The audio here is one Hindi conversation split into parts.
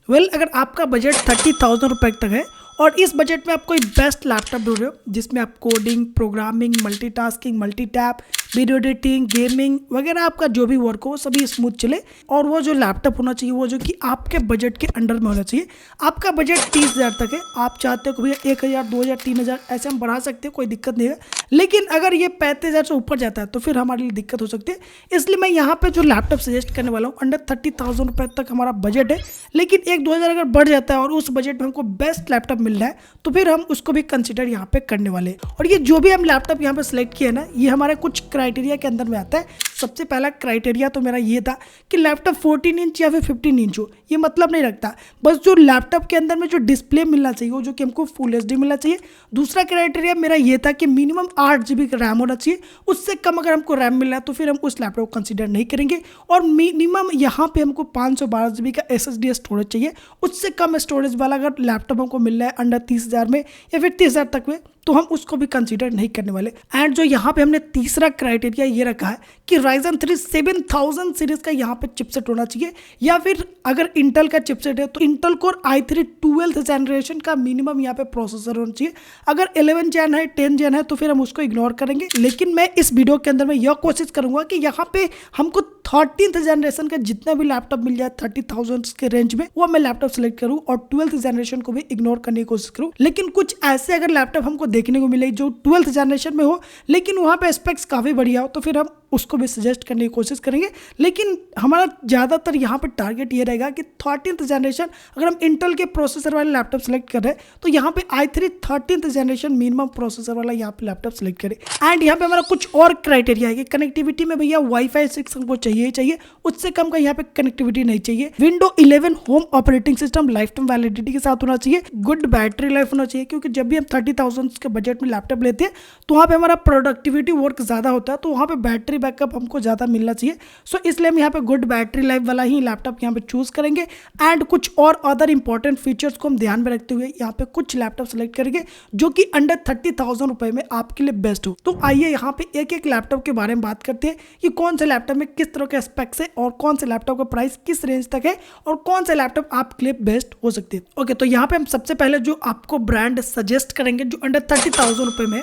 अगर आपका बजट 30,000 रुपये तक है और इस बजट में आप कोई बेस्ट लैपटॉप ढूंढ रहे हो जिसमें आप coding, programming, multitasking, multitap, video editing, gaming वगैरह आपका जो भी वर्क हो सभी स्मूथ चले, और वो जो लैपटॉप होना चाहिए वो जो कि आपके बजट के अंडर में होना चाहिए। आपका बजट 30,000 तक है, आप चाहते हो कि भैया 1,000, 2,000, 3,000 ऐसे हम बढ़ा सकते हैं, कोई दिक्कत नहीं है। लेकिन अगर ये 35,000 से ऊपर जाता है तो फिर हमारे लिए दिक्कत हो सकती है। इसलिए मैं यहाँ पे जो लैपटॉप सजेस्ट करने वाला हूँ, अंडर 30,000 रुपये तक हमारा बजट है, लेकिन 1-2 हज़ार अगर बढ़ जाता है और उस बजट में हमको बेस्ट लैपटॉप मिल रहा है तो फिर हम उसको भी कंसिडर यहाँ पे करने वाले हैं। और ये जो भी हम लैपटॉप यहाँ पे सिलेक्ट किया है ना, ये हमारे कुछ क्राइटेरिया के अंदर में आता है। सबसे पहला क्राइटेरिया तो मेरा ये था कि लैपटॉप 14 इंच या फिर 15 इंच हो, ये मतलब नहीं रखता, बस जो लैपटॉप के अंदर में जो डिस्प्ले मिलना चाहिए वो जो कि हमको फुल एचडी मिलना चाहिए। दूसरा क्राइटेरिया मेरा ये था कि मिनिमम 8 GB का रैम होना चाहिए, उससे कम अगर हमको रैम मिल रहा है तो फिर हम उस लैपटॉप को कंसिडर नहीं करेंगे। और मिनिमम यहाँ पे हमको 512 GB का SSD स्टोरेज चाहिए, उससे कम स्टोरेज वाला अगर लैपटॉप हमको मिल रहा है अंडर 30,000 में या फिर 30,000 तक में तो हम उसको भी कंसीडर नहीं करने वाले। एंड जो यहाँ पे हमने तीसरा क्राइटेरिया ये रखा है कि Ryzen 3 7000 सीरीज का यहाँ पे चिपसेट होना चाहिए, या फिर अगर इंटेल का चिपसेट है तो Intel core i3 12th generation का मिनिमम यहाँ पे प्रोसेसर होना चाहिए। अगर 11 जेन है, 10 जेन है तो फिर हम उसको इग्नोर करेंगे। लेकिन मैं इस वीडियो के अंदर में यह कोशिश करूंगा कि यहाँ पे हमको 13th जनरेशन का जितना भी लैपटॉप मिल जाए 30,000 के रेंज में वो मैं लैपटॉप सेलेक्ट करूं और 12th जनरेशन को भी इग्नोर करने की कोशिश करूं। लेकिन कुछ ऐसे अगर लैपटॉप हमको देखने को मिले जो 12th जनरेशन में हो लेकिन वहां पे स्पेक्स काफी बढ़िया हो तो फिर हम उसको भी सजेस्ट करने की कोशिश करेंगे। लेकिन हमारा ज़्यादातर यहाँ पे टारगेट ये रहेगा कि 13th जनरेशन अगर हम इंटेल के प्रोसेसर वाले लैपटॉप सेलेक्ट कर रहे हैं तो यहाँ पे i3 13th generation minimum processor वाला यहाँ पे लैपटॉप सेलेक्ट करें। एंड यहाँ पे हमारा कुछ और क्राइटेरिया है कि कनेक्टिविटी में भैया वाईफाई 6 हमको चाहिए ही चाहिए, उससे कम का यहाँ पे कनेक्टिविटी नहीं चाहिए। Window 11 home operating system life time validity के साथ होना चाहिए। गुड बैटरी लाइफ होना चाहिए, क्योंकि जब भी हम 30,000 के बजट में लैपटॉप लेते हैं तो वहाँ पे हमारा प्रोडक्टिविटी वर्क ज़्यादा होता है, तो वहाँ पे बैटरी बैकअप हमको ज़्यादा मिलना चाहिए। सो इसलिए हम यहाँ पे गुड बैटरी लाइफ वाला ही लैपटॉप यहाँ पे चूज करेंगे। एंड कुछ और अदर इंपॉर्टेंट फीचर्स को हम ध्यान में रखते हुए यहाँ पे कुछ लैपटॉप सेलेक्ट करेंगे जो कि अंडर 30,000 रुपए में आपके लिए बेस्ट हो। तो आइए यहाँ पे एक एक लैपटॉप के बारे में बात करते हैं कि कौन से लैपटॉप में किस तरह के स्पेक्स है और कौन से लैपटॉप का प्राइस किस रेंज तक है और कौन से लैपटॉप आपके लिए बेस्ट हो सकते हैं। ओके, तो यहाँ पे हम सबसे पहले जो आपको ब्रांड सजेस्ट करेंगे जो अंडर 30,000 रुपए में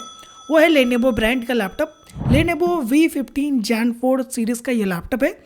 वो है लेनोवो ब्रांड का laptop. Lenovo V15 Gen 4 series का ये लैपटॉप है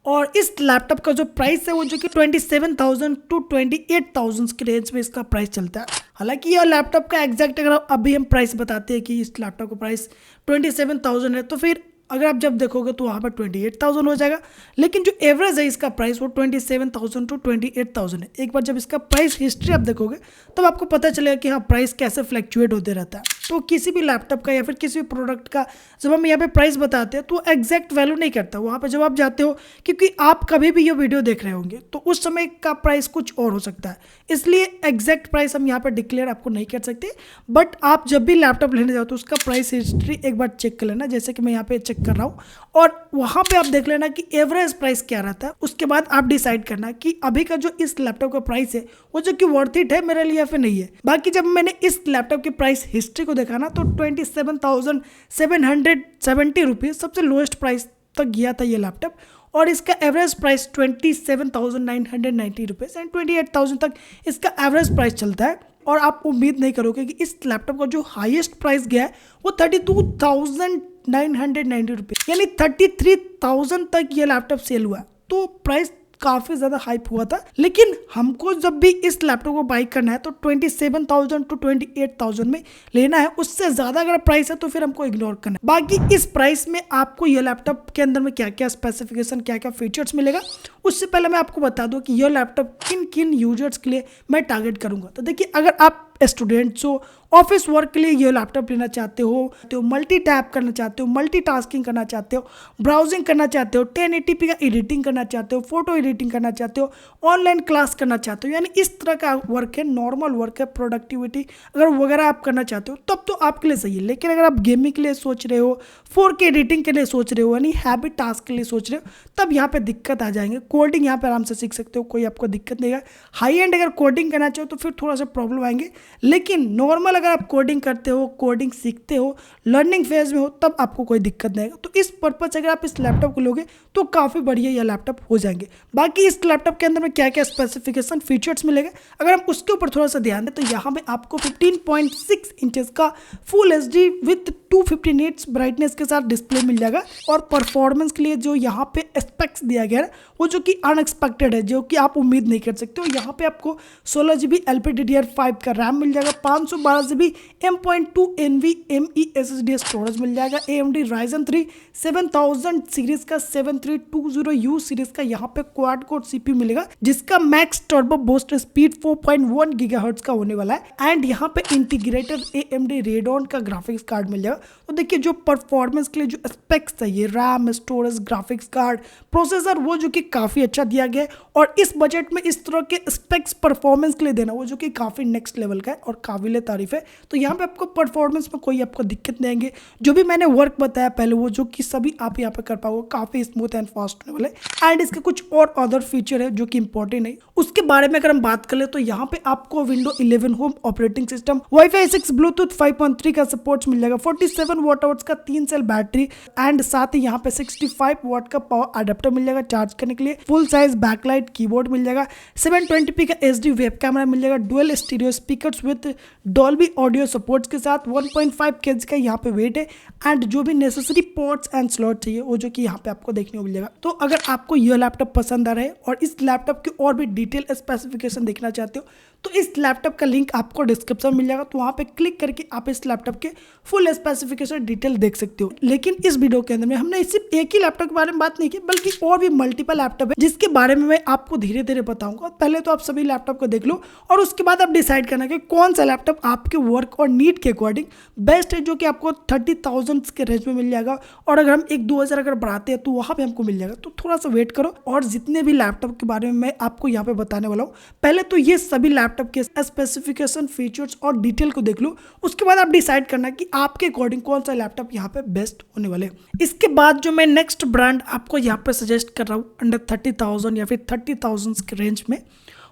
और इस लैपटॉप का जो प्राइस है वो जो कि 27,000 to 28,000 के रेंज में इसका प्राइस चलता है। हालांकि यह लैपटॉप का एग्जैक्ट अगर अभी हम प्राइस बताते हैं कि इस लैपटॉप का प्राइस 27,000 है तो फिर अगर आप जब देखोगे तो वहाँ पर 28,000 हो जाएगा, लेकिन जो एवरेज है इसका प्राइस वो 27,000 to 28,000 है। एक बार जब इसका प्राइस हिस्ट्री आप देखोगे तब आपको पता चलेगा कि हाँ प्राइस कैसे फ्लैक्चुएट होते रहता है। तो किसी भी लैपटॉप का या फिर किसी भी प्रोडक्ट का जब हम यहाँ पे प्राइस बताते हैं तो एग्जैक्ट वैल्यू नहीं करता वहाँ पे जब आप जाते हो, क्योंकि आप कभी भी ये वीडियो देख रहे होंगे तो उस समय का प्राइस कुछ और हो सकता है, इसलिए एग्जैक्ट प्राइस हम यहाँ पे डिक्लेयर आपको नहीं कर सकते। बट आप जब भी लैपटॉप लेने जाओ तो उसका प्राइस हिस्ट्री एक बार चेक कर लेना, जैसे कि मैं यहाँ पे चेक कर रहा हूँ, और वहाँ पे आप देख लेना कि एवरेज प्राइस क्या रहता है। उसके बाद आप डिसाइड करना कि अभी का जो इस लैपटॉप का प्राइस है वो जो कि वर्थ इट है मेरे लिए या फिर नहीं है। बाकी जब मैंने इस लैपटॉप की प्राइस हिस्ट्री को देखा ना तो 27,770 रुपीज़ सबसे लोएस्ट प्राइस तक गया था ये लैपटॉप, और इसका एवरेज प्राइस 27,990 रुपीज़ एंड 28,000 तक इसका एवरेज प्राइस चलता है। और आप उम्मीद नहीं करोगे कि इस लैपटॉप का जो हाईएस्ट प्राइस गया है वो 32,990 रुपीज़, यानी 33,000 तक ये लैपटॉप सेल हुआ। तो प्राइस काफ़ी ज़्यादा हाइप हुआ था, लेकिन हमको जब भी इस लैपटॉप को बाई करना है तो 27,000 to 28,000 में लेना है। उससे ज़्यादा अगर प्राइस है तो फिर हमको इग्नोर करना है। बाकी इस प्राइस में आपको ये लैपटॉप के अंदर में क्या क्या स्पेसिफिकेशन, क्या क्या फीचर्स मिलेगा, उससे पहले मैं आपको बता दूं कि यह लैपटॉप किन किन यूजर्स के लिए मैं टारगेट करूँगा। तो देखिए, अगर आप स्टूडेंट्स हो, ऑफिस वर्क के लिए ये लैपटॉप लेना चाहते हो, मल्टी टैप करना चाहते हो, मल्टीटास्किंग करना चाहते हो, ब्राउजिंग करना चाहते हो, 1080p का एडिटिंग करना चाहते हो, फोटो एडिटिंग करना चाहते हो, ऑनलाइन क्लास करना चाहते हो, यानी इस तरह का वर्क है, नॉर्मल वर्क है, प्रोडक्टिविटी अगर वगैरह आप करना चाहते हो तब तो आपके लिए सही है। लेकिन अगर आप गेमिंग के लिए सोच रहे हो, 4K एडिटिंग के लिए सोच रहे हो, यानी हैबिट टास्क के लिए सोच रहे हो, तब यहाँ पे दिक्कत आ जाएंगे। कोडिंग यहाँ पे आराम से सीख सकते हो, कोई आपको दिक्कत नहीं है। हाई एंड अगर कोडिंग करना चाहो तो फिर थोड़ा सा प्रॉब्लम आएंगे, लेकिन नॉर्मल अगर आप कोडिंग करते हो, कोडिंग सीखते हो, लर्निंग फेज में हो, तब आपको कोई दिक्कत नहीं आएगा। तो इस पर्पज से अगर आप इस लैपटॉप को लोगे तो काफ़ी बढ़िया यह लैपटॉप हो जाएंगे। बाकी इस लैपटॉप के अंदर में क्या क्या स्पेसिफिकेशन फीचर्स मिलेंगे, अगर हम उसके ऊपर थोड़ा सा ध्यान दें तो यहाँ पे आपको 15.6 इंचेस का full HD with 250 nits brightness के साथ डिस्प्ले मिल जाएगा। और परफॉर्मेंस के लिए जो यहाँ पे स्पेक्स दिया गया है वो जो कि अनएक्सपेक्टेड है, जो कि आप उम्मीद नहीं कर सकते हो। यहाँ पे आपको 16 GB LPDDR5 का रैम मिल जाएगा, 512 GB M.2 NVMe SSD storage मिल जाएगा, AMD Ryzen 3 7000 सीरीज का 7320U सीरीज का यहाँ पे क्वाड कोर CPU मिलेगा, जिसका max turbo boost speed 4.1 GHz का होने वाला है। एंड यहाँ पे इंटीग्रेटेड AMD Radeon का ग्राफिक्स कार्ड मिल जाएगा। तो देखिए जो परफॉर्मेंस के लिए जो स्पेक्स चाहिए, RAM, storage, graphics card, processor, वो जो कि काफ़ी अच्छा दिया गया है। और इस बजट में इस तरह के स्पेक्स परफॉर्मेंस के लिए देना वो जो कि काफ़ी नेक्स्ट लेवल का है और काबिल तारीफ है। तो यहाँ पे आपको परफॉर्मेंस में कोई आपको दिक्कत नहीं आएंगे। जो भी मैंने वर्क बताया पहले वो जो कि सभी आप यहाँ पे कर पाओगे, काफ़ी स्मूथ एंड फास्ट होने वाले। एंड इसके कुछ और अदर फीचर है जो कि इंपॉर्टेंट है, उसके बारे में अगर हम बात कर ले तो यहाँ पे आपको window 11 home operating system, wifi 6, Bluetooth 5.3 का सपोर्ट मिल जाएगा, 47 वाट आवर्स का 3 सेल बैटरी एंड साथ ही यहाँ पे 65 वाट का पावर अडेप्टर मिल जाएगा चार्ज करने के लिए, फुल साइज बैकलाइट कीबोर्ड मिल जाएगा, 720p का HD वेब कैमरा मिल जाएगा, dual stereo speakers with Dolby audio supports के साथ, 1.5 kg का यहाँ पे वेट है। एंड जो भी नेसेसरी पोर्ट्स एंड स्लॉट चाहिए वो जो कि यहाँ पे आपको देखने को मिल जाएगा। तो अगर आपको यह लैपटॉप पसंद आ रहा है और इस लैपटॉप की और भी डिटेल स्पेसिफिकेशन देखना चाहते हो तो इस लैपटॉप का लिंक आपको डिस्क्रिप्शन मिल जाएगा, तो वहाँ पे क्लिक करके आप इस लैपटॉप के फुल स्पेसिफिकेशन डिटेल देख सकते हो। लेकिन इस वीडियो के अंदर में हमने सिर्फ एक ही लैपटॉप के बारे में बात नहीं की, बल्कि और भी मल्टीपल लैपटॉप है जिसके बारे में मैं आपको धीरे धीरे बताऊंगा। पहले तो आप सभी लैपटॉप को देख लो और उसके बाद आप डिसाइड करना कि कौन सा लैपटॉप आपके वर्क और नीड के अकॉर्डिंग बेस्ट है, जो कि आपको 30,000 के रेंज में मिल जाएगा। और अगर हम 1-2 हज़ार अगर बढ़ाते हैं तो वहाँ पे हमको मिल जाएगा। तो थोड़ा सा वेट करो और जितने भी लैपटॉप के बारे में मैं आपको यहाँ पे बताने वाला हूँ, पहले तो ये सभी लैपटॉप के स्पेसिफिकेशन, फीचर्स और डिटेल को देख लो, उसके बाद आप डिसाइड करना कि आपके अकॉर्डिंग कौन सा लैपटॉप यहाँ पे बेस्ट होने वाले। इसके बाद जो मैं नेक्स्ट ब्रांड आपको यहाँ पे सजेस्ट कर रहा हूँ अंडर 30,000 या फिर 30,000 के रेंज में,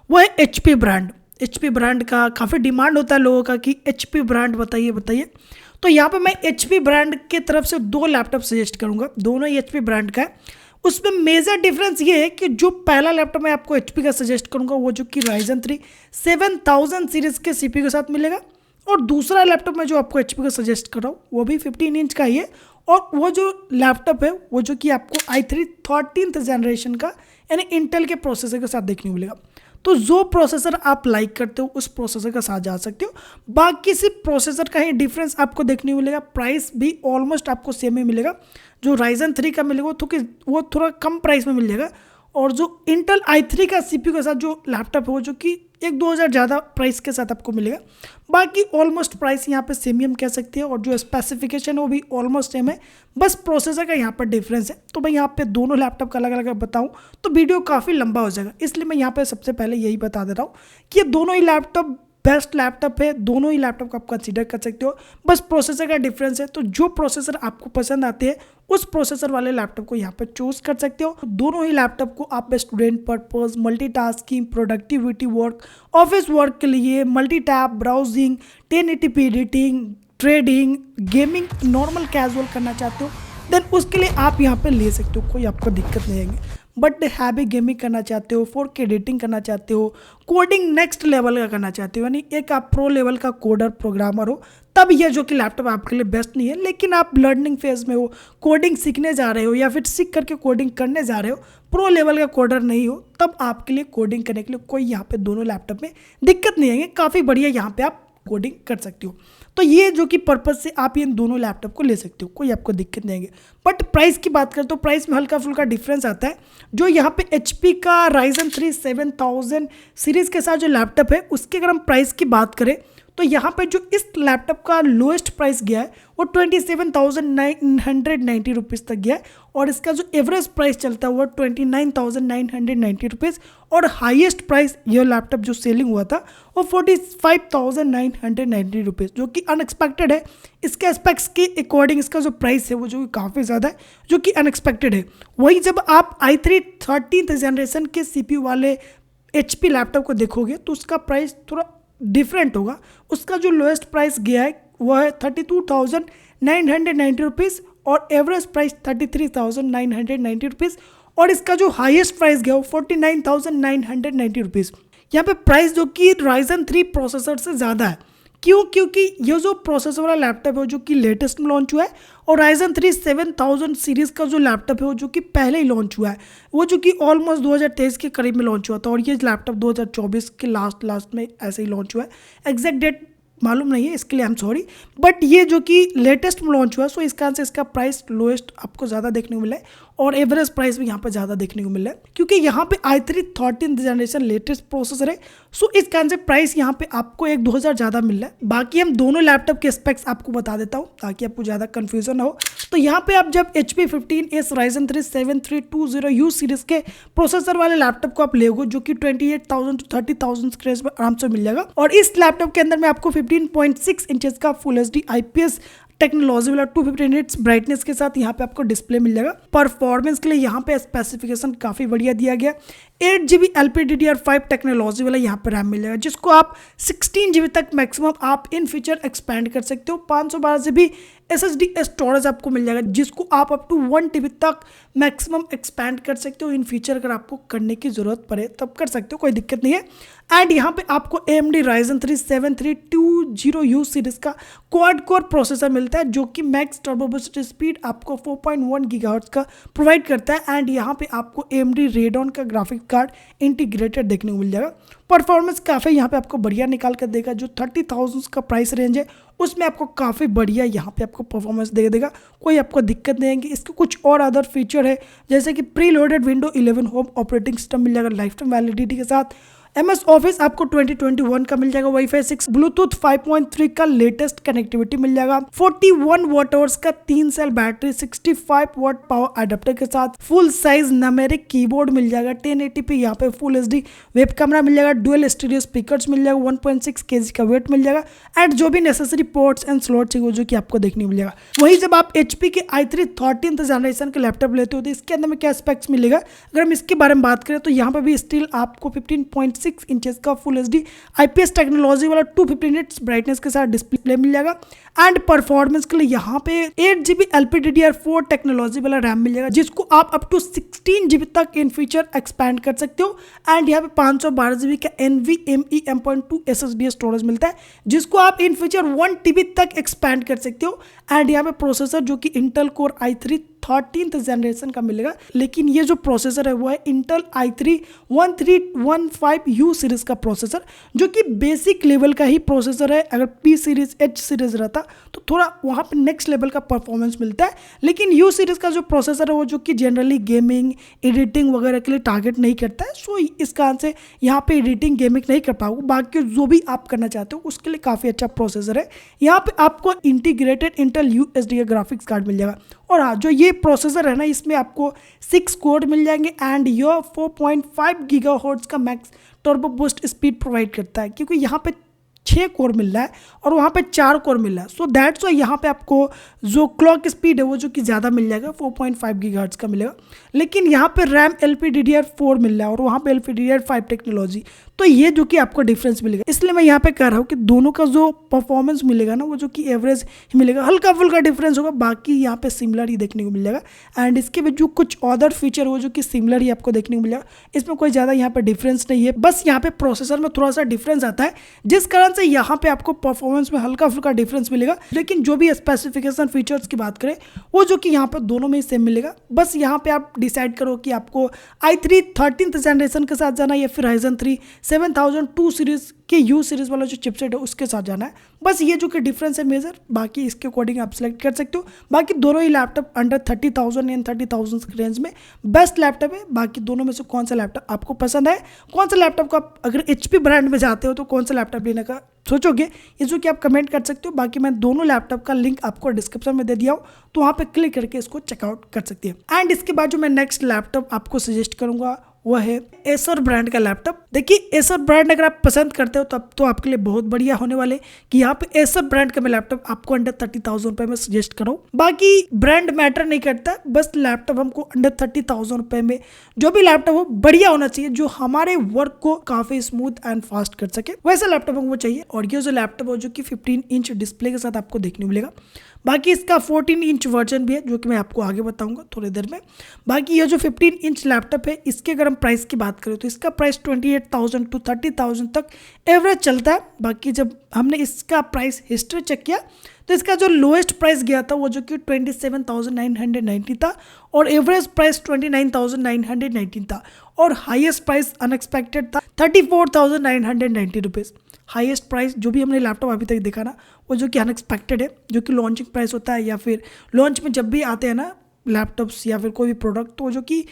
वो है HP ब्रांड। HP ब्रांड का काफ़ी डिमांड होता है लोगों का कि HP ब्रांड बताइए। तो यहाँ पे मैं HP ब्रांड के तरफ से 2 लैपटॉप सजेस्ट करूँगा, दोनों ही HP ब्रांड का है। उसमें मेजर डिफरेंस ये है कि जो पहला लैपटॉप मैं आपको HP का सजेस्ट करूँगा वो जो कि Ryzen 3 7000 सीरीज़ के CPU के साथ मिलेगा। और दूसरा लैपटॉप मैं जो आपको HP का सजेस्ट कर रहा हूँ वो भी 15 इंच का ही है, और वो जो लैपटॉप है वो जो कि आपको i3 13th जनरेशन का यानी इंटेल के प्रोसेसर के साथ देखने को मिलेगा। तो जो प्रोसेसर आप लाइक करते हो उस प्रोसेसर के साथ जा सकते हो। बाकी सिर्फ प्रोसेसर का ही डिफरेंस आपको देखने को मिलेगा, प्राइस भी ऑलमोस्ट आपको सेम ही मिलेगा। जो Ryzen 3 का मिलेगा वो थोड़ा कम प्राइस में मिल जाएगा, और जो इंटेल i3 का CPU के साथ जो लैपटॉप है वो जो कि 1-2 हज़ार ज़्यादा प्राइस के साथ आपको मिलेगा। बाकी ऑलमोस्ट प्राइस यहाँ पे सेम ही हम कह सकते हैं, और जो स्पेसिफिकेशन है वो भी ऑलमोस्ट सेम है, बस प्रोसेसर का यहाँ पर डिफरेंस है। तो मैं यहाँ पे दोनों लैपटॉप का अलग अलग बताऊँ तो वीडियो काफ़ी लंबा हो जाएगा, इसलिए मैं यहाँ पे सबसे पहले यही बता दे रहा हूँ कि ये दोनों ही लैपटॉप बेस्ट लैपटॉप है, दोनों ही लैपटॉप को आप कंसीडर कर सकते हो, बस प्रोसेसर का डिफरेंस है। तो जो प्रोसेसर आपको पसंद आते हैं उस प्रोसेसर वाले लैपटॉप को यहाँ पे चूज कर सकते हो। दोनों ही लैपटॉप को आप student purpose, multitasking, productivity work, office work के लिए, multitab, browsing, 1080p editing, trading, gaming, normal casual करना चाहते हो देन उसके लिए आप यहाँ पे ले सकते हो, कोई आपको दिक्कत नहीं आएगी। बट हैवी गेमिंग करना चाहते हो, 4K एडिटिंग करना चाहते हो, कोडिंग नेक्स्ट लेवल का करना चाहते हो, यानी एक आप प्रो लेवल का कोडर प्रोग्रामर हो, तब यह जो कि लैपटॉप आपके लिए बेस्ट नहीं है। लेकिन आप लर्निंग फेज में हो, कोडिंग सीखने जा रहे हो या फिर सीख करके कोडिंग करने जा रहे हो, प्रो लेवल का कोडर नहीं हो, तब आपके लिए कोडिंग करने के लिए कोई यहाँ पे दोनों लैपटॉप में दिक्कत नहीं आएगी, काफ़ी बढ़िया यहाँ पे आप कोडिंग कर सकते हो। तो ये जो कि पर्पज से आप इन दोनों लैपटॉप को ले सकते हो, कोई आपको दिक्कत नहीं आएगी। बट प्राइस की बात करें तो प्राइस में हल्का फुल्का डिफरेंस आता है। जो यहाँ पे HP का Ryzen 3 7000 सीरीज़ के साथ जो लैपटॉप है उसके अगर हम प्राइस की बात करें तो यहाँ पे जो इस लैपटॉप का लोएस्ट प्राइस गया है वो 27,990 रुपीज़ तक गया है, और इसका जो एवरेज प्राइस चलता है वो 29,990 रुपीज़, और हाईएस्ट प्राइस यह लैपटॉप जो सेलिंग हुआ था वो 45,990 रुपीज़, जो कि अनएक्सपेक्टेड है। इसके स्पेक्स के अकॉर्डिंग इसका जो प्राइस है वो जो काफ़ी ज़्यादा है, जो कि अनएक्सपेक्टेड है। वही जब आप i3 13th जनरेशन के CPU वाले HP लैपटॉप को देखोगे तो उसका प्राइस थोड़ा डिफरेंट होगा। उसका जो लोएस्ट प्राइस गया है वो है 32,990 रुपीज़ और एवरेज प्राइस 33,990 रुपीज़ और इसका जो हाईएस्ट प्राइस गया वो 49,990 रुपीज़। यहाँ पे प्राइस जो कि Ryzen 3 प्रोसेसर से ज़्यादा है। क्यों? क्योंकि ये जो प्रोसेसर वाला लैपटॉप है जो कि लेटेस्ट में लॉन्च हुआ है और Ryzen 3 7000 सीरीज़ का जो लैपटॉप है वो जो कि पहले ही लॉन्च हुआ है, वो जो कि ऑलमोस्ट 2023 के करीब में लॉन्च हुआ था और ये लैपटॉप 2024 के लास्ट में ऐसे ही लॉन्च हुआ है। एग्जैक्ट डेट मालूम नहीं है, इसके लिए आई एम सॉरी, बट ये जो कि लेटेस्ट में लॉन्च हुआ है, सो इस कारण से इसका प्राइस लोएस्ट आपको ज़्यादा देखने को मिला है और एवरेज प्राइस भी यहाँ पे ज़्यादा देखने को मिला है क्योंकि यहाँ पे i3 13th generation latest processor है। सो इस कारण से प्राइस यहाँ पे आपको 1-2 हज़ार ज़्यादा मिल रहा है। बाकी हम दोनों लैपटॉप के स्पेक्स आपको बता देता हूँ ताकि आपको ज़्यादा कन्फ्यूजन ना हो। तो यहाँ पे आप जब HP 15s Ryzen 3 7320U series के प्रोसेसर वाले लैपटॉप को आप लेगो जो कि 28,000 to 30,000 रेंज में आराम से मिल जाएगा और इस लैपटॉप के अंदर में आपको 15.6 इंचेस का फुल HD IPS टेक्नोलॉजी वाला 250 निट्स ब्राइटनेस के साथ यहाँ पे आपको डिस्प्ले मिल जाएगा। परफॉर्मेंस के लिए यहाँ पे स्पेसिफिकेशन काफ़ी बढ़िया दिया गया। 8GB LPDDR5 टेक्नोलॉजी वाला यहाँ पे रैम मिल जाएगा जिसको आप 16GB तक मैक्सिमम आप इन फीचर एक्सपेंड कर सकते हो। 512GB SSD स्टोरेज आपको मिल जाएगा जिसको आप अप टू 1TB तक मैक्सिमम एक्सपेंड कर सकते हो। इन फीचर अगर आपको करने की ज़रूरत पड़े तब कर सकते हो, कोई दिक्कत नहीं है। एंड यहाँ पे आपको AMD Ryzen 3 7320U सीरीज़ का क्वाड कोर प्रोसेसर मिलता है जो कि मैक्स टर्बो बूस्ट स्पीड आपको 4.1 GHz का प्रोवाइड करता है। एंड यहाँ पे आपको AMD Radeon का ग्राफिक कार्ड इंटीग्रेटेड देखने को मिल जाएगा। परफॉर्मेंस काफ़ी यहाँ पे आपको बढ़िया निकाल कर देगा। जो 30,000 का प्राइस रेंज है उसमें आपको काफ़ी बढ़िया यहाँ पे आपको परफॉर्मेंस दे देगा, कोई आपको दिक्कत नहीं आएगी। इसके कुछ और अदर फीचर है जैसे कि pre loaded window 11 home operating system मिल जाएगा लाइफ टाइम वैलिडिटी के साथ। MS ऑफिस आपको 2021 का मिल जाएगा। वाईफाई 6 ब्लूटूथ 5.3 का लेटेस्ट कनेक्टिविटी मिल जाएगा। 41 वॉट आवर्स का 3 cell battery 65 watt power adapter के साथ फुल साइज न्यूमेरिक कीबोर्ड मिल जाएगा। 1080p यहाँ पे फुल HD वेब कैमरा मिल जाएगा। डुअल स्टीरियो स्पीकर्स मिल जाएगा। 1.6 kg का वेट मिल जाएगा एंड जो भी नेसेसरी पोर्ट्स एंड स्लॉट्स है वो जो कि आपको देखने मिल जाएगा। वही जब आप HP के i3 13th जनरेशन के लैपटॉप लेते हो तो इसके अंदर में क्या स्पेक्स मिलेगा, अगर हम इसके बारे में बात करें तो यहाँ पे भी स्टिल आपको 15.6 इंचेस का फुल HD IPS टेक्नोलॉजी वाला 250 निट्स ब्राइटनेस के साथ डिस्प्ले मिल जाएगा। एंड परफॉर्मेंस के लिए यहाँ पे 8GB LPDDR4 टेक्नोलॉजी वाला रैम मिल जाएगा जिसको आप अप टू 16GB तक इन फीचर एक्सपैंड कर सकते हो। एंड यहाँ पे 512GB का NVMe M.2 SSD स्टोरेज मिलता है जिसको आप इन फीचर 1TB तक एक्सपैंड कर सकते हो। एंड यहाँ पे प्रोसेसर जो कि Intel core i3 13th generation का मिलेगा, लेकिन ये जो प्रोसेसर है वो है इंटेल i3 1315U सीरीज का प्रोसेसर जो कि बेसिक लेवल का ही प्रोसेसर है। अगर P सीरीज H सीरीज रहता तो थोड़ा वहाँ पे नेक्स्ट लेवल का परफॉर्मेंस मिलता है, लेकिन U सीरीज का जो प्रोसेसर है वो जो कि जनरली गेमिंग एडिटिंग वगैरह के लिए टारगेट नहीं करता है। सो इस कारण से यहाँ पे एडिटिंग गेमिंग नहीं कर पाओगे, बाकी जो भी आप करना चाहते हो उसके लिए काफ़ी अच्छा प्रोसेसर है। यहाँ पे आपको इंटीग्रेटेड इंटेल USD का ग्राफिक्स कार्ड मिल जाएगा। और हाँ, जो ये प्रोसेसर है ना इसमें आपको 6 कोर मिल जाएंगे एंड यह 4.5 GHz का max turbo boost speed provide करता है क्योंकि यहाँ पे 6 कोर मिल रहा है और वहाँ पे 4 कोर मिल रहा है। सो दैट्स वाई यहाँ पे आपको जो क्लॉक स्पीड है वो जो कि ज़्यादा मिल जाएगा, 4.5 GHz का मिलेगा। लेकिन यहाँ पे रैम LPDDR4 मिल रहा है और वहाँ पे LPDDR5 टेक्नोलॉजी, तो ये जो कि आपको डिफरेंस मिलेगा। इसलिए मैं यहाँ पे कह रहा हूँ कि दोनों का जो परफॉर्मेंस मिलेगा ना वो जो कि एवरेज ही मिलेगा, हल्का फुल्का डिफरेंस होगा, बाकी यहाँ पे सिमिलर ही देखने को मिल जाएगा। एंड इसके भी जो कुछ अदर फीचर वो जो कि सिमिलर ही आपको देखने को मिलेगा, इसमें कोई ज़्यादा यहाँ पे डिफरेंस नहीं है। बस यहाँ पे प्रोसेसर में थोड़ा सा डिफरेंस आता है जिस कारण से यहाँ पे आपको परफॉर्मेंस में हल्का फुल्का डिफरेंस मिलेगा, लेकिन जो भी स्पेसिफिकेशन फीचर्स की बात करें वो जो कि यहाँ पे दोनों में ही सेम मिलेगा। बस यहाँ पे आप डिसाइड करो कि आपको i3 13th जनरेशन के साथ जाना या फिर Ryzen 3 7002 सीरीज के U सीरीज वाला जो चिपसेट है उसके साथ जाना है। बस ये जो कि डिफरेंस है मेजर, बाकी इसके अकॉर्डिंग आप सेलेक्ट कर सकते हो। बाकी दोनों ही लैपटॉप अंडर 30,000 एंड 30,000 की रेंज में बेस्ट लैपटॉप है। बाकी दोनों में से कौन सा लैपटॉप आपको पसंद है, कौन सा लैपटॉप को आप अगर HP ब्रांड में जाते हो तो कौन सा लैपटॉप लेने का सोचोगे, ये जो कि आप कमेंट कर सकते हो। बाकी मैं दोनों लैपटॉप का लिंक आपको डिस्क्रिप्शन में दे दिया हूँ, तो वहाँ पे क्लिक करके इसको चेकआउट कर सकते हैं। एंड इसके बाद जो मैं नेक्स्ट लैपटॉप आपको सजेस्ट करूँगा वह है एसर ब्रांड का लैपटॉप। देखिए एसर ब्रांड अगर आप पसंद करते हो तब तो आपके लिए बहुत बढ़िया होने वाले कि यहाँ पे एसर ब्रांड का मैं लैपटॉप आपको अंडर 30,000 रुपए में सजेस्ट करूँ। बाकी ब्रांड मैटर नहीं करता, बस लैपटॉप हमको अंडर 30,000 रुपए में जो भी लैपटॉप हो बढ़िया होना चाहिए, जो हमारे वर्क को काफी स्मूथ एंड फास्ट कर सके, वैसा लैपटॉप हमको चाहिए। और ये जो लैपटॉप हो जो कि 15 इंच डिस्प्ले के साथ आपको देखने को मिलेगा। बाकी इसका 14 इंच वर्जन भी है जो कि मैं आपको आगे बताऊंगा थोड़ी देर में। बाकी ये जो 15 इंच लैपटॉप है इसके अगर हम प्राइस की बात करें तो इसका प्राइस 28,000 to 30,000 तक एवरेज चलता है। बाकी जब हमने इसका प्राइस हिस्ट्री चेक किया तो इसका जो लोएस्ट प्राइस गया था वो जो कि 27,990 था और एवरेज प्राइस 29,919 था और हाईएस्ट प्राइस अनएक्सपेक्टेड था 34,990 रुपीज़। हाईएस्ट प्राइस जो भी हमने लैपटॉप अभी तक देखा ना वो जो कि अनएक्सपेक्टेड है, जो कि लॉन्चिंग प्राइस होता है या फिर लॉन्च में जब भी आते हैं ना लैपटॉप्स या फिर कोई भी प्रोडक्ट तो जो कि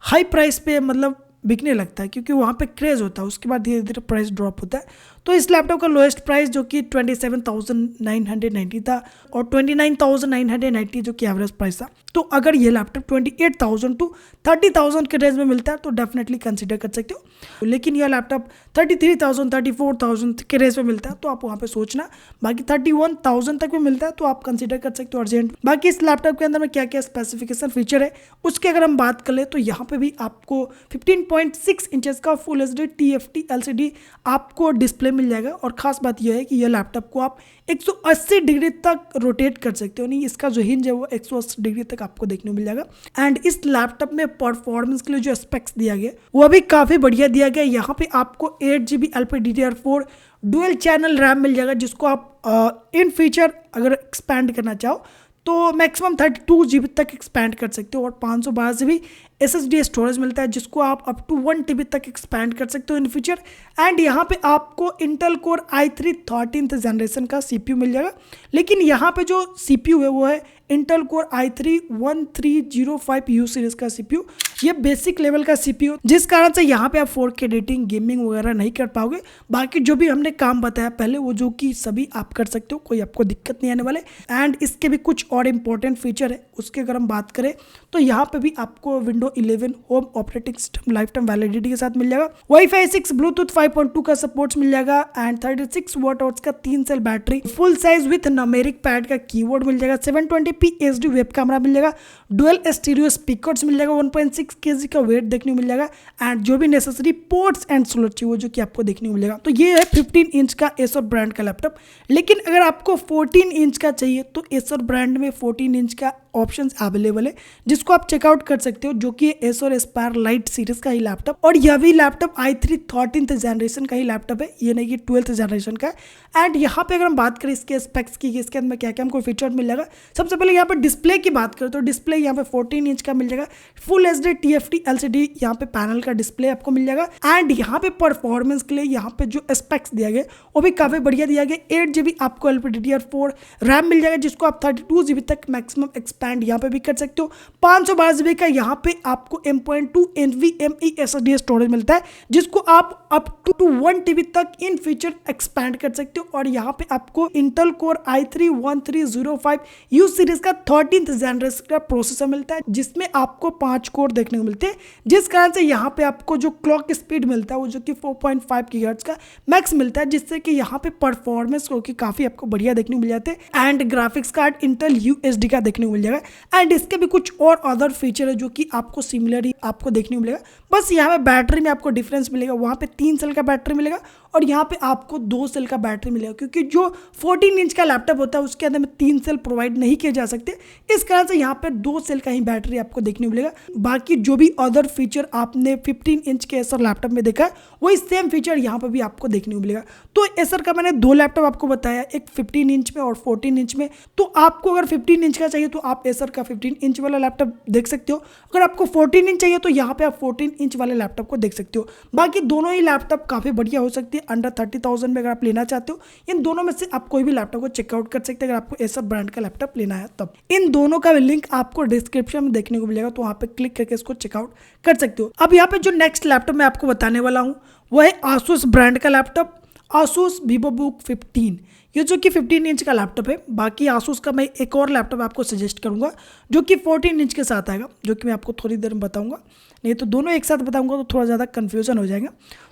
हाई प्राइस पे मतलब बिकने लगता है क्योंकि वहाँ पे क्रेज होता है, उसके बाद धीरे धीरे प्राइस ड्रॉप होता है। तो इस लैपटॉप का लोएस्ट प्राइस जो कि 27,990 था और 29,990 जो कि एवरेज प्राइस था। तो अगर ये लैपटॉप 28,000 to 30,000 के रेंज में मिलता है तो डेफिनेटली कंसीडर कर सकते हो, लेकिन यह लैपटॉप 33,000 34,000 के रेंज में मिलता है तो आप वहाँ पे सोचना। बाकी 31,000 तक भी मिलता है तो आप कंसीडर कर सकते हो अर्जेंट। बाकी इस लैपटॉप के अंदर में क्या क्या स्पेसिफिकेशन फीचर है उसके अगर हम बात कर ले तो यहाँ पे भी आपको 15.6 इंचेस का फुल HD TFT LCD आपको डिस्प्ले मिल जाएगा। और खास बात यह है कि यह लैपटॉप को आप 180 डिग्री तक रोटेट कर सकते हो, नहीं इसका जो हिंज है वो 180 डिग्री तक आपको देखने को मिल जाएगा। एंड इस लैपटॉप में परफॉर्मेंस के लिए जो स्पेक्स दिया गया वो भी काफी बढ़िया दिया गया। यहाँ पे आपको 8GB LPDDR4 dual channel RAM मिल जाएगा जिसको आप इन फीचर अगर एक्सपैंड करना चाहो तो मैक्सिमम 32GB तक एक्सपैंड कर सकते हो और 512GB SSD स्टोरेज मिलता है जिसको आप अप टू 1TB तक एक्सपैंड कर सकते हो इन फ्यूचर। एंड यहाँ पे आपको Intel core i3 13th generation का CPU मिल जाएगा, लेकिन यहाँ पे जो CPU है वो है Intel core i3 1305U series का CPU। ये बेसिक लेवल का CPU जिस कारण से यहाँ पे आप 4K एडिटिंग गेमिंग वगैरह नहीं कर पाओगे। बाकी जो भी हमने काम बताया पहले वो जो कि सभी आप कर सकते हो, कोई आपको दिक्कत नहीं आने वाले। एंड इसके भी कुछ और इंपॉर्टेंट फीचर है उसके अगर हम बात करें तो यहाँ पे भी आपको Windows 11 home operating system life time validity के साथ मिल जाएगा। वाईफाई 6 ब्लूटूथ 5.2 का सपोर्ट मिल जाएगा एंड 36 वॉट आवर्स का 3 cell battery, full size with numeric pad का कीबोर्ड मिल जाएगा, 720p HD वेब कैमरा मिल जाएगा, डुअल स्टीरियो स्पीकर्स मिल जाएगा, 1.6 kg का वेट देखने को मिल जाएगा एंड जो भी नेसेसरी पोर्ट्स एंड स्लॉट चाहिए वो जो कि आपको देखने को मिलेगा। तो ये है 15 इंच का एसर ब्रांड का लैपटॉप। लेकिन अगर आपको 14 इंच का चाहिए तो एसर ब्रांड में 14 इंच का ऑप्शंस अवेलेबल है जिसको आप चेकआउट कर सकते हो, जो कि एसर एस्पायर लाइट सीरीज का ही लैपटॉप। और यह भी लैपटॉप i3 13th जनरेशन का ही लैपटॉप है, ये नहीं कि 12th जनरेशन का है। एंड यहाँ पे अगर हम बात करें इसके स्पेक्स की, इसके अंदर क्या क्या हमको फीचर मिल जाएगा, सबसे पहले यहाँ पे डिस्प्ले की बात करें तो डिस्प्ले यहाँ पे 14 इंच का मिल जाएगा, फुल HD TFT LCD यहाँ पे पैनल का डिस्प्ले आपको मिल जाएगा। एंड यहाँ पे परफॉर्मेंस के लिए यहाँ पे जो स्पेक्स दिया गया वो भी काफी बढ़िया दिया गया। 8GB आपको LPDDR4 रैम मिल जाएगा जिसको आप 32GB तक मैक्सिमम एक्सपैंड यहाँ पे भी कर सकते हो। 512GB का यहाँ पे आपको M.2 NVMe SSD स्टोरेज मिलता है जिसको आप अप टू 1TB तक इन फ्यूचर एक्सपैंड कर सकते हो। और यहाँ पे आपको Intel core i3 1305U series का 13th जनरेशन का प्रोसेसर मिलता है जिसमें आपको 5 कोर देखने को मिलते हैं, जिस कारण से यहाँ पे आपको जो क्लॉक स्पीड मिलता है वो जो कि 4.5 GHz का मैक्स मिलता है, जिससे कि यहाँ पे परफॉर्मेंस को काफी आपको बढ़िया देखने को मिल जाते हैं। And graphics card Intel UHD का देखने को मिल जाएगा। एंड इसके भी कुछ और अदर फीचर है जो कि आपको सिमिलर ही आपको देखने को मिलेगा, बस यहाँ पे बैटरी में आपको डिफरेंस मिलेगा। वहाँ पे 3 सेल का बैटरी मिलेगा और यहाँ पे आपको 2 सेल का बैटरी मिलेगा, क्योंकि जो 14 इंच का लैपटॉप होता है उसके अंदर में 3 सेल प्रोवाइड नहीं किए जा सकते, इस कारण से यहाँ पे 2 सेल का ही बैटरी आपको देखने को मिलेगा। बाकी जो भी अदर फीचर आपने 15 इंच के एसर लैपटॉप में देखा है वही सेम फीचर यहाँ पे भी आपको देखने को मिलेगा। तो एसर का मैंने 2 लैपटॉप आपको बताया, एक 15 इंच में और 14 इंच में। तो आपको अगर 15 इंच का चाहिए तो आप एसर का 15 इंच वाला लैपटॉप देख सकते हो, अगर आपको 14 इंच चाहिए तो यहाँ पे आप 14 इंच वाले लैपटॉप को देख सकते हो। बाकी दोनों ही लैपटॉप काफी बढ़िया हो सकती है अंडर 30,000 में अगर आप लेना चाहते हो। इन दोनों में से आप कोई भी लैपटॉप को चेकआउट कर सकते हैं अगर आपको एसर ब्रांड का लैपटॉप लेना है तब। इन दोनों का लिंक आपको डिस्क्रिप्शन में देखने को मिलेगा, तो वहाँ पे क्लिक करके इसको चेकआउट कर सकते हो। अब यहाँ पे जो नेक्स्ट लैपटॉप मैं आपको बताने वाला हूँ वो है आसूस ब्रांड का लैपटॉप। आसूस वीवोबुक 15, ये जो कि 15 इंच का लैपटॉप है। बाकी आसूस का मैं एक और लैपटॉप आपको सजेस्ट करूंगा जो कि 14 इंच के साथ आएगा, जो कि मैं आपको थोड़ी देर में बताऊंगा। नहीं तो दोनों एक साथ बताऊंगा तो थोड़ा ज़्यादा कन्फ्यूजन हो जाएगा।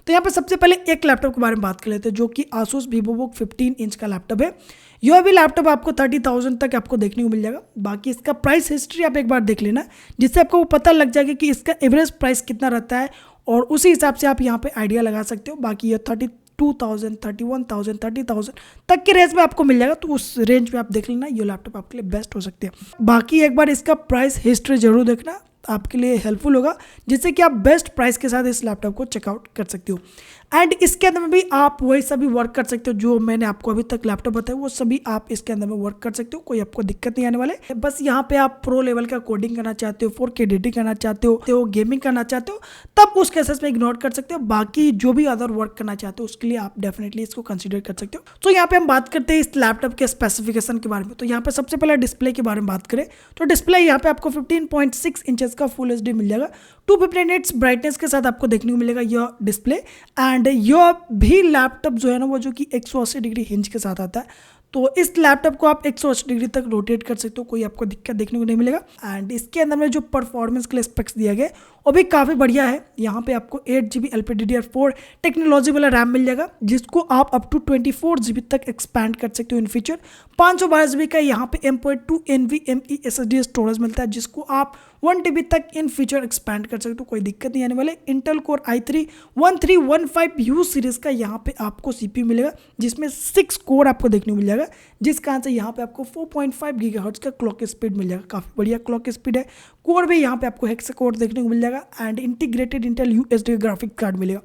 तो यहाँ पे सबसे पहले एक लैपटॉप के बारे में बात कर लेते हैं जो कि आसूस वीवोबुक 15 इंच का लैपटॉप है। यह भी लैपटॉप आपको 30,000 तक आपको देखने को मिल जाएगा। बाकी इसका प्राइस हिस्ट्री आप एक बार देख लेना, जिससे आपको वो पता लग जाएगा कि इसका एवरेज प्राइस कितना रहता है, और उसी हिसाब से आप यहाँ पे आइडिया लगा सकते हो। बाकी ये 32,000, 31,000, 30,000 तक के रेंज में आपको मिल जाएगा, तो उस रेंज में आप देख लेना, ये लैपटॉप आपके लिए बेस्ट हो सकते हैं। बाकी एक बार इसका प्राइस हिस्ट्री जरूर देखना, आपके लिए हेल्पफुल होगा, जिससे कि आप बेस्ट प्राइस के साथ इस लैपटॉप को चेकआउट कर सकते हो। एंड इसके अंदर में भी आप वही सभी वर्क कर सकते हो जो मैंने आपको अभी तक लैपटॉप बताया, वो सभी आप इसके अंदर में वर्क कर सकते हो, कोई आपको दिक्कत नहीं आने वाले। बस यहाँ पे आप प्रो लेवल का कोडिंग करना चाहते हो, 4K एडिटिंग करना चाहते हो, गेमिंग करना चाहते हो, तब उस केसेस में इग्नोर कर सकते हो। बाकी जो भी अदर वर्क करना चाहते हो उसके लिए आप डेफिनेटली इसको कंसिडर कर सकते हो। तो यहाँ पे हम बात करते हैं इस लैपटॉप के स्पेसिफिकेशन के बारे में। तो यहाँ पे सबसे पहले डिस्प्ले के बारे में बात करें तो डिस्प्ले यहाँ पे आपको 15.6 इंचेस का फुल HD मिल जाएगा, 250 निट्स ब्राइटनेस के साथ आपको देखने को मिलेगा यह डिस्प्ले। एंड यह भी लैपटॉप जो है ना वो जो कि 180 डिग्री हिंज के साथ आता है, तो इस लैपटॉप को आप 180 डिग्री तक रोटेट कर सकते हो, कोई आपको दिक्कत देखने को नहीं मिलेगा। एंड इसके अंदर में जो परफॉर्मेंस के लिए स्पेक्स दिया गया है वो भी काफ़ी बढ़िया है। यहाँ पे आपको 8GB LPDDR4 टेक्नोलॉजी वाला रैम मिल जाएगा, जिसको आप अप टू 24GB तक एक्सपैंड कर सकते हो इन फ्यूचर। 512GB का यहाँ पे M.2 NVMe SSD स्टोरेज मिलता है, जिसको आप 1TB तक इन फ्यूचर एक्सपैंड कर सकते हो, कोई दिक्कत नहीं आने वाले। Intel core i3 1315U series का यहाँ पे आपको CPU मिलेगा, जिसमें 6 कोर आपको देखने को मिल जाएगा, जिस कारण से यहाँ पे आपको 4.5 GHz का क्लॉक स्पीड मिल जाएगा, काफ़ी बढ़िया क्लॉक स्पीड है। कोर भी यहाँ पे आपको हेक्सा कोर देखने को मिल जाएगा and integrated Intel USD graphic card मिलेगा।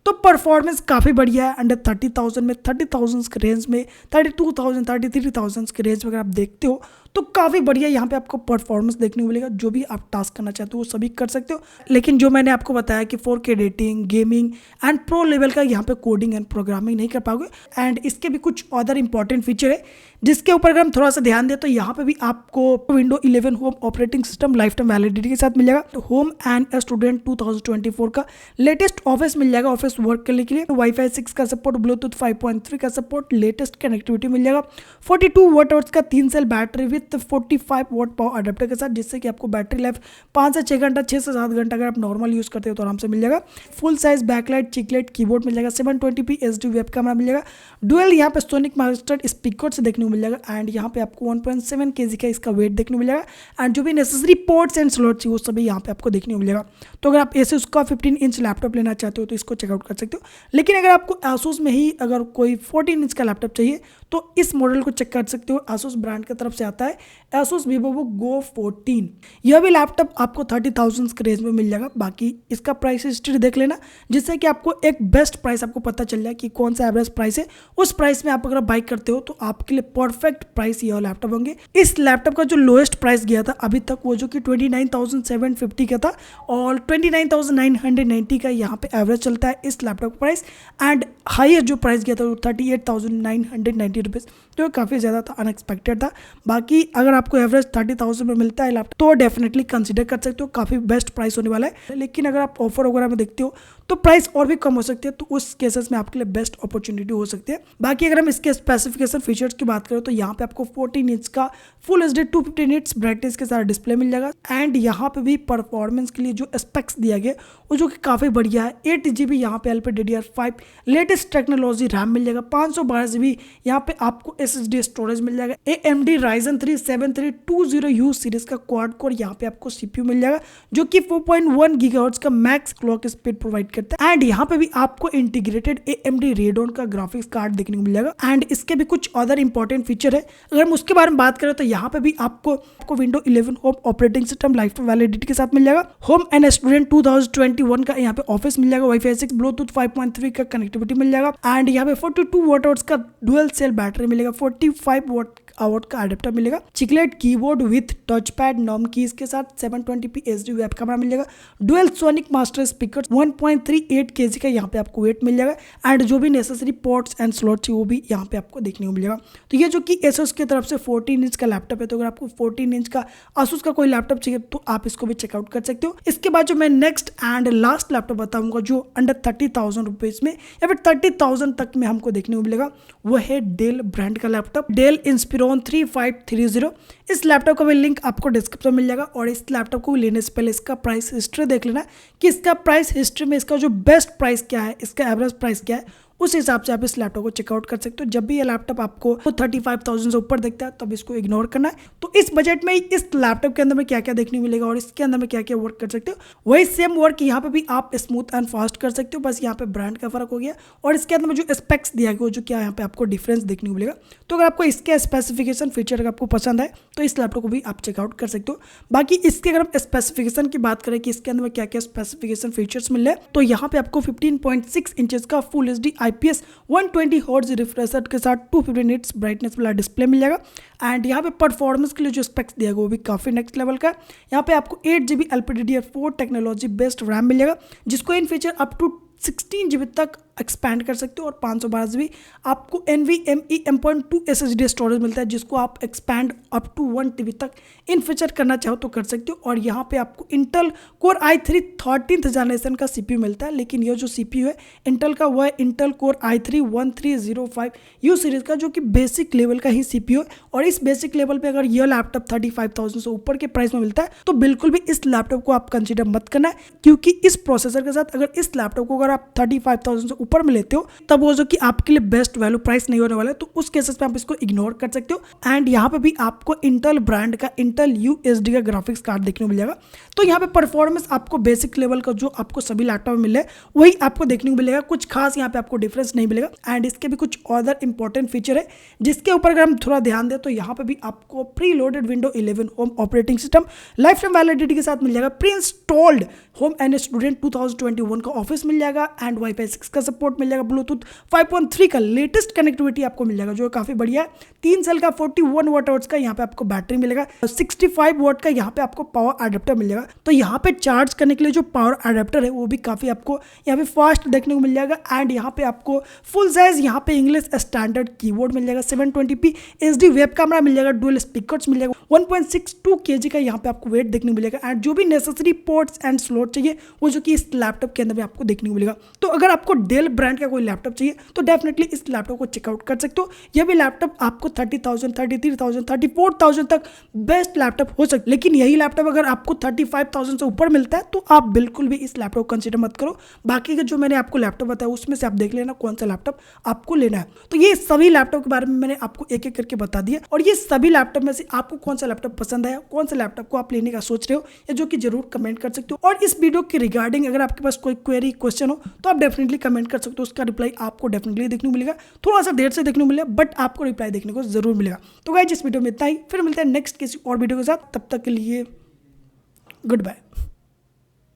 तो परफॉर्मेंस काफ़ी बढ़िया है। अंडर 30,000 में, 30,000 के रेंज में, 32,000, 33,000 के रेंज में अगर आप देखते हो तो काफ़ी बढ़िया यहाँ पे आपको परफॉर्मेंस देखने को मिलेगा। जो भी आप टास्क करना चाहते हो वो सभी कर सकते हो। लेकिन जो मैंने आपको बताया कि 4K editing, gaming and pro level का यहाँ पे कोडिंग एंड प्रोग्रामिंग नहीं कर पाओगे। एंड इसके भी कुछ अदर इंपॉर्टेंट फीचर है जिसके ऊपर अगर हम थोड़ा सा ध्यान दें तो यहाँ पे भी आपको window 11 home operating system life time validity के साथ मिल जाएगा। तो होम एंड स्टूडेंट 2024 का लेटेस्ट ऑफिस मिल जाएगा ऑफिस वर्क करने के लिए। वाईफाई 6 का सपोर्ट, ब्लूटूथ 5.3 का सपोर्ट, लेटेस्ट कनेक्टिविटी मिल जाएगा। 42 वाट आवर्स का 3 cell battery with 45 watt power adapter के साथ, जिससे कि आपको बैटरी लाइफ 5 से 6 घंटा, 6 से 7 घंटा अगर आप नॉर्मल यूज करते हो तो आराम से मिल जाएगा। Full size backlight chiclet keyboard मिल जाएगा। 720p HD वेब कैमरा मिल जाएगा। डुअल यहाँ पे सोनिक मास्टर स्पीकर से देखने को मिल जाएगा। एंड यहाँ पे आपको 1.7 kg का इसका वेट देखने को मिल जाएगा। एंड जो भी नेसेसरी पोर्ट्स एंड स्लॉट्स वो सभी यहाँ पे आपको देखने को मिल जाएगा। तो अगर आप Asus का 15 इंच लैपटॉप लेना चाहते हो तो इसको चेकआउट कर सकते हो। लेकिन अगर आपको Asus में ही अगर कोई 14 इंच का लैपटॉप चाहिए तो इस मॉडल को चेक कर सकते हो। Asus ब्रांड की तरफ से आता है Asus VivoBook Go 14। यह भी लैपटॉप आपको 30,000 के रेंज में मिल जाएगा। बाकी इसका प्राइस हिस्ट्री देख लेना, जिससे कि आपको एक बेस्ट प्राइस आपको पता चल जाए कि कौन सा एवरेज प्राइस है। उस प्राइस में आप अगर बाई करते हो तो आपके लिए परफेक्ट प्राइस यह लैपटॉप होंगे। इस लैपटॉप का जो लोएस्ट प्राइस गया था अभी तक वो जो कि 29,750 का था, और 29,990 का यहाँ पे एवरेज चलता है इस लैपटॉप का प्राइस। एंड हाईएस्ट जो प्राइस गया था वो 38,990 रुपीज़, जो काफ़ी ज़्यादा था, अनएक्सपेक्टेड था। बाकी अगर आपको एवरेज 30,000 में मिलता है लैपटॉप तो डेफिनेटली कंसीडर कर सकते हो, काफ़ी बेस्ट प्राइस होने वाला है। लेकिन अगर आप ऑफर वगैरह में देखते हो तो प्राइस और भी कम हो सकती है, तो उस केसेस में आपके लिए बेस्ट अपॉर्चुनिटी हो सकती है। बाकी अगर हम इसके स्पेसिफिकेशन फीचर्स की बात करें तो यहाँ पे आपको 14 इंच का फुल HD 250 निट्स ब्राइटनेस के साथ डिस्प्ले मिल जाएगा। एंड यहाँ पे भी परफॉर्मेंस के लिए जो स्पेक्स दिया गया वो जो कि काफ़ी बढ़िया है। 8GB यहाँ पे LPDDR5 लेटेस्ट टेक्नोलॉजी रैम मिल जाएगा। 512GB यहाँ पे आपको SSD स्टोरेज मिल जाएगा। AMD Ryzen 3 7320U सीरीज का क्वाड कोर यहाँ पे आपको CPU मिल जाएगा, जो कि 4.1 GHz का मैक्स क्लॉक स्पीड प्रोवाइड करता है। एंड यहाँ पे भी आपको इंटीग्रेटेड AMD Radeon का ग्राफिक्स कार्ड देखने को मिल जाएगा। एंड इसके भी कुछ अदर इंपॉर्टेंट फीचर है, अगर हम उसके बारे में बात करें तो यहाँ पे भी आपको window 11 home operating system life time validity के साथ मिल जाएगा। होम एंड स्टूडेंट 2021 का यहाँ पे ऑफिस मिल जाएगा। वाईफाई 6 ब्लूटूथ 5.3 का कनेक्टिविटी मिल जाएगा। एंड यहाँ पे 42 वाट आवर्स का डुअल सेल बैटरी मिलेगा। 45 वाट आवर्ट का एडेप्टर मिलेगा, chiclet keyboard with touch pad norm keys के साथ 720p HD वेब कैमरा मिल जाएगा, dual sonic master speaker 1.38 kg का यहाँ पे आपको वेट मिल जाएगा एंड जो भी नेसेसरी पोर्ट्स एंड स्लॉट्स वो भी यहाँ पे आपको देखने को मिलेगा। तो ये जो कि एसोस की तरफ से 14 इंच का लैपटॉप है, तो अगर आपको 14 इंच का आसूस का कोई लैपटॉप चाहिए तो आप इसको भी चेकआउट कर सकते हो। इसके बाद जो मैं नेक्स्ट एंड लास्ट लैपटॉप बताऊंगा जो अंडर 30,000 रुपीज में या फिर 30,000 तक में हमको देखने को मिलेगा, वो है डेल ब्रांड का लैपटॉप, डेल इंस्पिरॉन 3530। इस लैपटॉप का भी लिंक आपको डिस्क्रिप्शन में मिल जाएगा और इस लैपटॉप को लेने से पहले इसका प्राइस हिस्ट्री देख लेना कि इसका प्राइस हिस्ट्री में इसका जो बेस्ट प्राइस क्या है, इसका एवरेज प्राइस क्या है, उस हिसाब से आप इस लैपटॉप को चेकआउट कर सकते हो। जब भी ये लैपटॉप आपको 35,000 से ऊपर दिखता है तब इसको इग्नोर करना है। तो इस बजट में इस लैपटॉप के अंदर में क्या क्या देखने को मिलेगा और इसके अंदर में क्या क्या वर्क कर सकते हो, वही सेम वर्क यहाँ पे भी आप स्मूथ एंड फास्ट कर सकते हो, बस यहाँ पे ब्रांड का फर्क हो गया और इसके अंदर में जो स्पेक्स दिया गया जो क्या यहाँ पे आपको डिफरेंस देखने को मिलेगा। तो अगर आपको इसके स्पेसिफिकेशन फीचर अगर आपको पसंद आए तो इस लैपटॉप को भी आप चेकआउट कर सकते हो। बाकी इसके अगर हम स्पेसिफिकेशन की बात करें कि इसके अंदर में क्या क्या स्पेसिफिकेशन फीचर्स मिल रहे हैं, तो यहाँ पे आपको 15.6 इंचेस का full HD IPS 120 hertz refresh rate के साथ 250 निट्स ब्राइटनेस वाला डिस्प्ले मिल जाएगा एंड यहाँ पे परफॉर्मेंस के लिए जो स्पेक्स दिया गया वो भी काफी नेक्स्ट लेवल का है। यहाँ पे आपको 8GB LPDDR4 technology based RAM मिल जाएगा जिसको इन फीचर अप टू 16GB तक एक्सपैंड कर सकते हो और 512GB आपको NVMe M.2 SSD स्टोरेज मिलता है जिसको आप एक्सपैंड अप टू 1TB तक इन फीचर करना चाहो तो कर सकते हो। और यहाँ पे आपको Intel core i3 13th generation का CPU मिलता है, लेकिन ये जो CPU है इंटेल का वो है Intel core i3 1305U series का जो कि बेसिक लेवल का ही CPU है। और इस बेसिक लेवल पे अगर यह लैपटॉप 35,000 से ऊपर के प्राइस में मिलता है तो बिल्कुल भी इस लैपटॉप को आप कंसिडर मत करना है, क्योंकि इस प्रोसेसर के साथ अगर इस लैपटॉप को अगर आप 35,000 से ऊपर में लेते हो तब वो जो कि आपके लिए बेस्ट वैल्यू प्राइस नहीं होने वाला है, तो उस केसेस में आप इसको इग्नोर कर सकते हो। एंड यहाँ पे भी आपको इंटेल ब्रांड का इंटेल UHD का ग्राफिक्स कार्ड देखने को मिल जाएगा। तो यहाँ पे परफॉर्मेंस आपको बेसिक लेवल का जो आपको सभी लैपटॉप में मिले वही आपको देखने को मिलेगा, कुछ खास यहाँ पे आपको डिफरेंस नहीं मिलेगा। एंड इसके भी कुछ अदर इंपॉर्टेंट फीचर है जिसके ऊपर अगर हम थोड़ा ध्यान दें तो यहाँ पे भी आपको pre loaded window 11 home operating system life time validity के साथ मिल जाएगा, pre installed home and student 2021 का ऑफिस मिल जाएगा एंड वाईफाई 6 का सपोर्ट मिल जाएगा, ब्लूटूथ 5.3 का लेटेस्ट कनेक्टिविटी आपको मिल जाएगा जो काफी बढ़िया है, 3 सेल का 41 वाट आवर्स का यहाँ पे आपको बैटरी मिलेगा, 65 वाट का यहाँ पे आपको पावर एडेप्टर मिल जाएगा। तो यहाँ पे चार्ज करने के लिए जो पावर एडेप्टर है वो भी काफी आपको यहाँ पे फास्ट देखने को मिल जाएगा। एंड यहाँ पे आपको फुल साइज यहाँ पे इंग्लिश स्टैंडर्ड कीबोर्ड मिल जाएगा, 720p HD वेब कैमरा मिल जाएगा, डुअल स्पीकर्स मिल जाएगा, 1.62 kg का यहाँ पे आपको वेट देखने को मिलेगा एंड जो भी नेसेसरी पोर्ट्स एंड स्लॉट चाहिए वो जो कि इस लैपटॉप के अंदर में आपको देखने को मिलेगा। तो अगर आपको डेल ब्रांड का कोई लैपटॉप चाहिए तो डेफिनेटली इस लैपटॉप को चेकआउट कर सकते हो। यह भी लैपटॉप आपको 30,000, 33,000, 34,000 तक बेस्ट लैपटॉप हो सकता है, लेकिन यही लैपटॉप अगर आपको 35,000 से ऊपर मिलता है तो आप बिल्कुल भी इस लैपटॉप को कंसिडर मत करो। बाकी का जो मैंने आपको लैपटॉप बताया उसमें से आप देख लेना कौन सा लैपटॉप आपको लेना है। तो ये सभी लैपटॉप के बारे में मैंने आपको एक एक करके बता दिया और ये सभी लैपटॉप में से आपको कौन सा लैपटॉप पसंद आया, कौन सा लैपटॉप को आप लेने का सोच रहे हो या जो कि जरूर कमेंट कर सकते हो। और इस वीडियो के रिगार्डिंग अगर आपके पास कोई क्वेरी क्वेश्चन हो तो आप डेफिनेटली कमेंट कर सकते हो, उसका रिप्लाई आपको डेफिनेटली देखने को मिलेगा, थोड़ा सा देर से देखने को मिलेगा बट आपको रिप्लाई देखने को जरूर मिलेगा। तो गाइस इस वीडियो में इतना ही, फिर मिलते हैं नेक्स्ट किसी और वीडियो के साथ, तब तक के लिए गुड बाय।